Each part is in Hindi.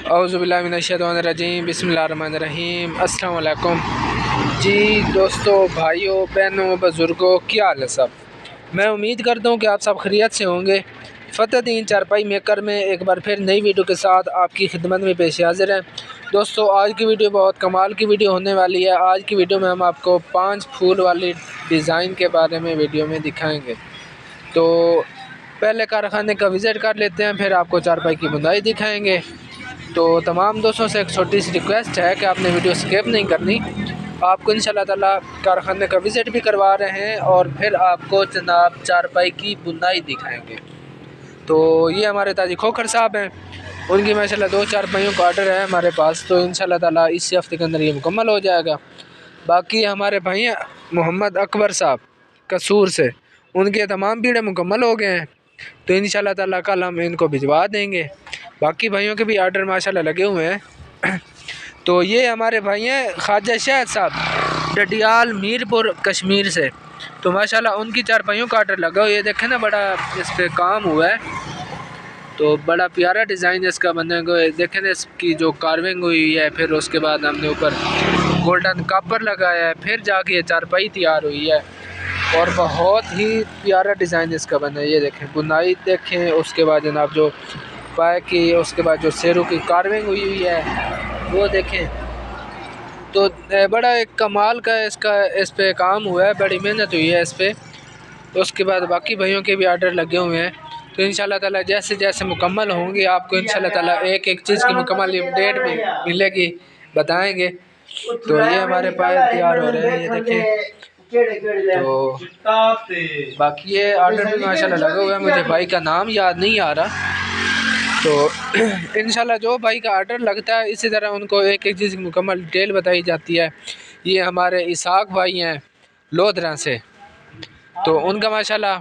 औज़ुबिल्लाहिमिनश्शैतानिर्रजीम बिस्मिल्लाहिर्रहमानिर्रहीम। अस्सलाम वालेकुम जी दोस्तों, भाइयों, बहनों, बुज़ुर्गों, क्या हाल है सब। मैं उम्मीद करता हूँ कि आप सब खैरियत से होंगे। फ़तेहदीन चारपाई मेकर में एक बार फिर नई वीडियो के साथ आपकी खिदमत में पेश हाज़िर हैं। दोस्तों, आज की वीडियो बहुत कमाल की वीडियो होने वाली है। आज की वीडियो में हम आपको 5 फूल वाली डिज़ाइन के बारे में वीडियो में दिखाएँगे। तो पहले कारखाने का विज़िट कर लेते हैं, फिर आपको चारपाई की बुनाई दिखाएँगे। तो तमाम दोस्तों से एक छोटी सी रिक्वेस्ट है कि आपने वीडियो स्किप नहीं करनी। आपको इंशाल्लाह ताला कारखाने का विज़िट भी करवा रहे हैं और फिर आपको जनाब चारपाई की बुनाई दिखाएंगे। तो ये हमारे ताजी खोखर साहब हैं, उनकी माशाल्लाह 2 चारपाइयों का ऑर्डर है हमारे पास। तो इंशाल्लाह ताला इसी हफ्ते के अंदर ये मुकम्मल हो जाएगा। बाकी हमारे भाई मोहम्मद अकबर साहब कसूर से, उनके तमाम बीड़े मुकम्मल हो गए हैं। तो इंशाल्लाह ताला कल हम इनको भिजवा देंगे। बाकी भाइयों के भी आर्डर माशाल्लाह लगे हुए हैं। तो ये हमारे भाई हैं ख्वाजा शाहिद साहब डडियाल मीरपुर कश्मीर से। तो माशाल्लाह उनकी चारपाइयों का आर्डर लगा हुआ है। ये देखें ना, बड़ा इस पर काम हुआ है, तो बड़ा प्यारा डिज़ाइन इसका बनने को देखें ना, इसकी जो कार्विंग हुई है। फिर उसके बाद हमने ऊपर गोल्डन कापर लगाया है, फिर जाके ये चारपाई तैयार हुई है और बहुत ही प्यारा डिज़ाइन इसका बना है। ये देखें, बुनाई देखें, उसके बाद जनाब जो पाए की, उसके बाद जो शेरों की कार्विंग हुई है वो देखें। तो बड़ा एक कमाल का इसका इस पे काम हुआ है, बड़ी मेहनत हुई है इस पर। तो उसके बाद बाकी भाइयों के भी आर्डर लगे हुए हैं। तो इंशाल्लाह ताला जैसे जैसे मुकम्मल होंगे आपको इंशाल्लाह ताला एक एक चीज़ की मुकम्मल अपडेट भी मिलेगी, बताएंगे। तो ये हमारे पास तैयार हो रहे हैं, ये देखें। तो बाकी ये आर्डर भी माशाल्लाह लगा हुआ है, मुझे भाई का नाम याद नहीं आ रहा। तो इंशाल्लाह जो भाई का आर्डर लगता है इसी तरह उनको एक एक चीज़ की मुकम्मल डिटेल बताई जाती है। ये हमारे इसाक भाई हैं लोधरा से, तो उनका माशाल्लाह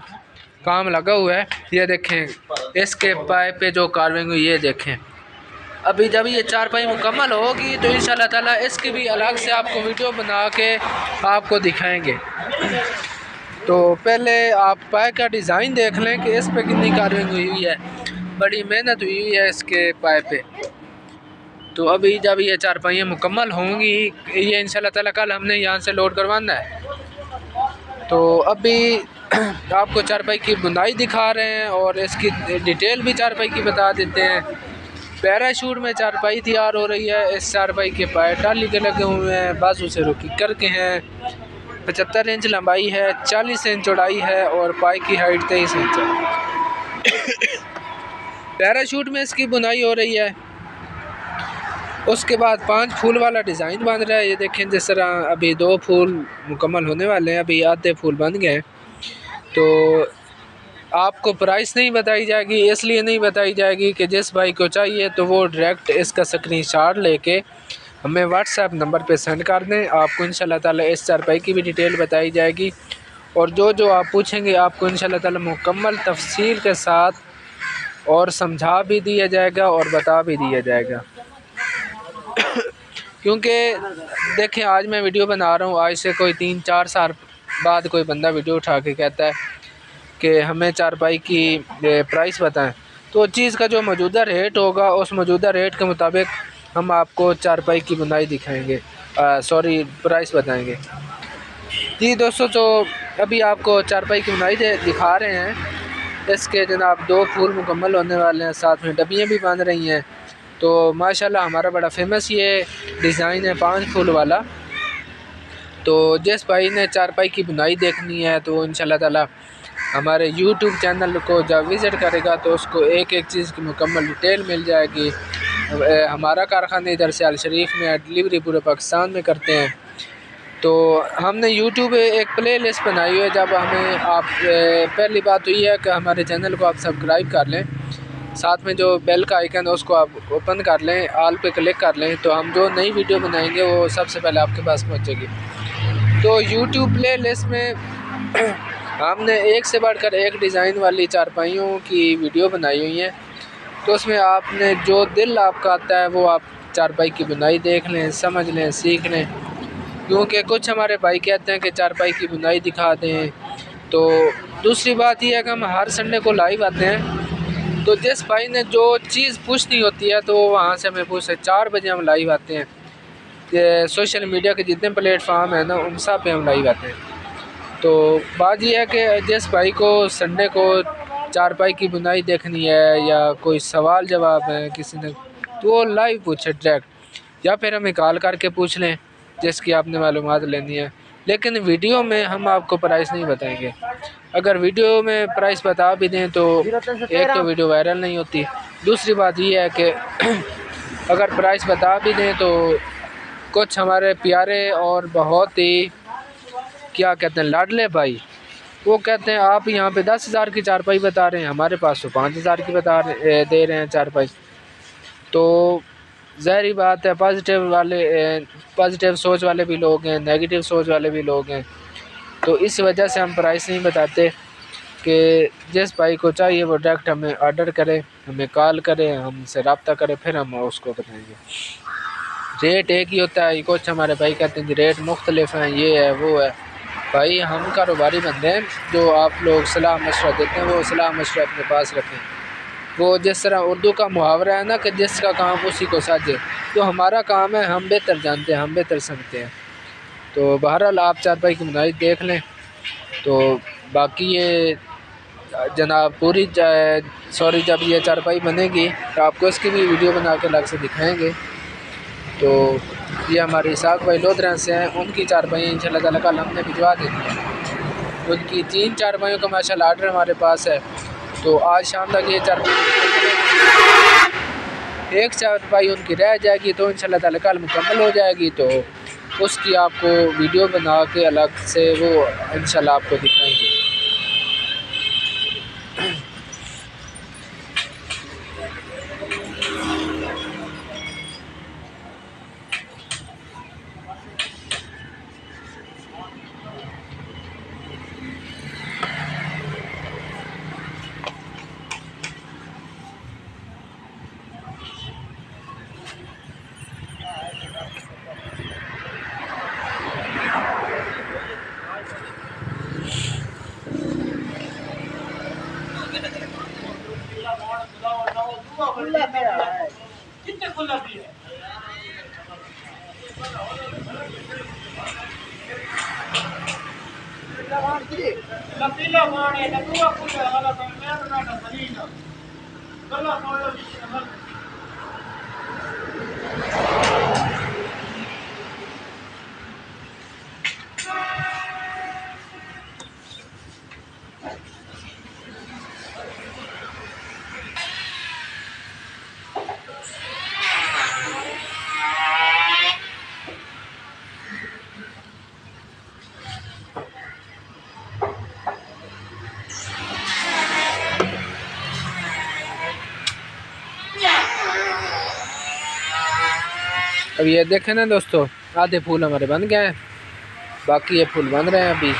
काम लगा हुआ है। ये देखें, इसके पाए पे जो कार्विंग हुई ये देखें। अभी जब ये चारपाई मुकम्मल होगी तो इंशाल्लाह ताला इसकी भी अलग से आपको वीडियो बना के आपको दिखाएंगे। तो पहले आप पाए का डिज़ाइन देख लें कि इस पे कितनी कार्विंग हुई है, बड़ी मेहनत हुई है इसके पाए पे। तो अभी जब ये चारपाइयाँ मुकम्मल होंगी, ये इंशाल्लाह ताला कल हमने यहाँ से लोड करवाना है। तो अभी आपको चारपाई की बुनाई दिखा रहे हैं और इसकी डिटेल भी चारपाई की बता देते हैं। पैराशूट में चारपाई तैयार हो रही है। इस चारपाई के पाए टाली के लगे हुए हैं, बाजू से रुकी करके हैं। 75 इंच लंबाई है, 40 इंच चौड़ाई है और पाए की हाइट 23 इंच है। पैराशूट में इसकी बुनाई हो रही है। उसके बाद 5 फूल वाला डिज़ाइन बन रहा है। ये देखें, जिस तरह अभी 2 फूल मुकम्मल होने वाले हैं, अभी आधे फूल बन गए हैं। तो आपको प्राइस नहीं बताई जाएगी, इसलिए नहीं बताई जाएगी कि जिस भाई को चाहिए तो वो डायरेक्ट इसका स्क्रीनशॉट लेके हमें व्हाट्सएप नंबर पे सेंड कर दें। आपको इंशाल्लाह ताला इस चारपाई की भी डिटेल बताई जाएगी और जो जो आप पूछेंगे आपको इंशाल्लाह ताला मुकम्मल तफसील के साथ और समझा भी दिया जाएगा और बता भी दिया जाएगा। क्योंकि देखें, आज मैं वीडियो बना रहा हूँ, आज से कोई 3-4 साल बाद कोई बंदा वीडियो उठा के कहता है कि हमें चारपाई की प्राइस बताएं, तो चीज़ का जो मौजूदा रेट होगा उस मौजूदा रेट के मुताबिक हम आपको चारपाई की बुनाई दिखाएंगे, प्राइस बताएंगे। जी दोस्तों, तो अभी आपको चारपाई की बुनाई दिखा रहे हैं। इसके जनाब 2 फूल मुकम्मल होने वाले हैं, साथ में डबियाँ भी बन रही हैं। तो माशाल्लाह हमारा बड़ा फेमस ये डिज़ाइन है 5 फूल वाला। तो जिस भाई ने चारपाई की बुनाई देखनी है तो इंशाल्लाह ताला हमारे यूट्यूब चैनल को जब विज़िट करेगा तो उसको एक एक चीज़ की मुकम्मल डिटेल मिल जाएगी। हमारा कारखाना इधर से अल शरीफ में डिलीवरी पूरे पाकिस्तान में करते हैं। तो हमने यूट्यूब एक प्ले लिस्ट बनाई हुई है। जब हमें आप पहली बात तो ये है कि हमारे चैनल को आप सब्सक्राइब कर लें, साथ में जो बेल का आइकन है उसको आप ओपन कर लें, ऑल पे क्लिक कर लें, तो हम जो नई वीडियो बनाएंगे वो सबसे पहले आपके पास पहुंचेगी। तो यूट्यूब प्ले लिस्ट में हमने एक से बढ़कर एक डिज़ाइन वाली चारपाइयों की वीडियो बनाई हुई है। तो उसमें आपने जो दिल आपका आता है वो आप चारपाई की बुनाई देख लें, समझ लें, सीख लें। क्योंकि कुछ हमारे भाई कहते हैं कि चारपाई की बुनाई दिखा दें। तो दूसरी बात यह है कि हम हर संडे को लाइव आते हैं। तो जिस भाई ने जो चीज़ पूछनी होती है तो वहाँ से हमें पूछे। 4 बजे हम लाइव आते हैं, ये सोशल मीडिया के जितने प्लेटफार्म हैं ना उन सब पे हम लाइव आते हैं। तो बात यह है कि जिस भाई को संडे को चारपाई की बुनाई देखनी है या कोई सवाल जवाब है किसी ने, तो वो लाइव पूछे डायरेक्ट, या फिर हमें कॉल करके पूछ लें जिसकी आपने मालूमात लेनी है। लेकिन वीडियो में हम आपको प्राइस नहीं बताएंगे। अगर वीडियो में प्राइस बता भी दें तो एक तो वीडियो वायरल नहीं होती, दूसरी बात ये है कि अगर प्राइस बता भी दें तो कुछ हमारे प्यारे और बहुत ही क्या कहते हैं लाडले भाई, वो कहते हैं आप यहाँ पे 10,000 की चारपाई बता रहे हैं, हमारे पास तो 5,000 की दे रहे हैं चारपाई। तो ज़ाहिर बात है पॉजिटिव सोच वाले भी लोग हैं, नेगेटिव सोच वाले भी लोग हैं। तो इस वजह से हम प्राइस नहीं बताते कि जिस भाई को चाहिए वो डायरेक्ट हमें ऑर्डर करे, हमें कॉल करे, हमसे रब्ता करे, फिर हम उसको बताएंगे। रेट एक ही होता है। कुछ हमारे भाई कहते हैं कि रेट मुख्तलिफ हैं, ये है वो है। भाई हम कारोबारी बंदे हैं, जो आप लोग सलाह मशवरा देते हैं वो सलाह मशवरा अपने पास रखें। वो जिस तरह उर्दू का मुहावरा है ना कि जिसका काम उसी को साझे, तो हमारा काम है, हम बेहतर जानते हैं, हम बेहतर समझते हैं। तो बहरहाल आप चारपाई की बुनाई देख लें। तो बाकी ये जनाब जब ये चारपाई बनेगी तो आपको इसकी भी वीडियो बना के अलग से दिखाएँगे। तो ये हमारे इसाक भाई लोधरा से हैं, उनकी चारपाई इंशाल्लाह ताला कल हमने भिजवा देनी है। उनकी 3 चारपाइयों का माशाल्लाह आर्डर हमारे पास है। तो आज शाम तक ये एक चारपाई उनकी रह जाएगी, तो इंशाल्लाह ताला कल मुकम्मल हो जाएगी। तो उसकी आपको वीडियो बना के अलग से वो इंशाल्लाह आपको दिखाएंगे। अब ये देखें ना दोस्तों, आधे फूल हमारे बन गए हैं, बाकी ये फूल बन रहे हैं अभी।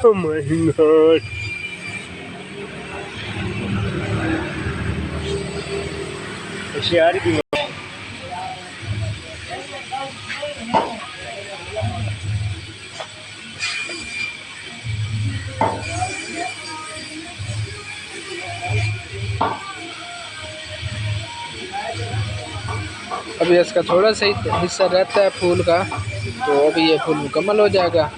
Oh my god. होशियारी की अभी इसका थोड़ा सा ही हिस्सा रहता है फूल का, तो अभी ये फूल मुकम्मल हो जाएगा।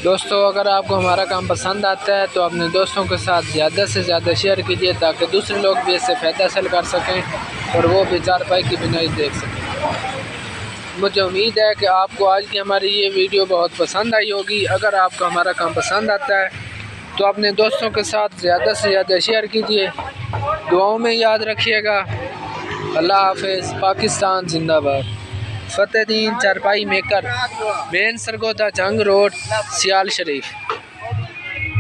दोस्तों, अगर आपको हमारा काम पसंद आता है तो अपने दोस्तों के साथ ज़्यादा से ज़्यादा शेयर कीजिए, ताकि दूसरे लोग भी इससे फ़ायदा हासिल कर सकें और वो भी चारपाई की बुनाई देख सकें। मुझे उम्मीद है कि आपको आज की हमारी ये वीडियो बहुत पसंद आई होगी। अगर आपको हमारा काम पसंद आता है तो अपने दोस्तों के साथ ज़्यादा से ज़्यादा शेयर कीजिए। दुआओं में याद रखिएगा। अल्लाह हाफ़िज़। पाकिस्तान जिंदाबाद। फतेहदीन चारपाई मेकर, मेन सरगोदा जंग रोड, सियाल शरीफ।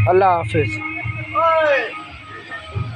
अल्लाह हाफ़िज़।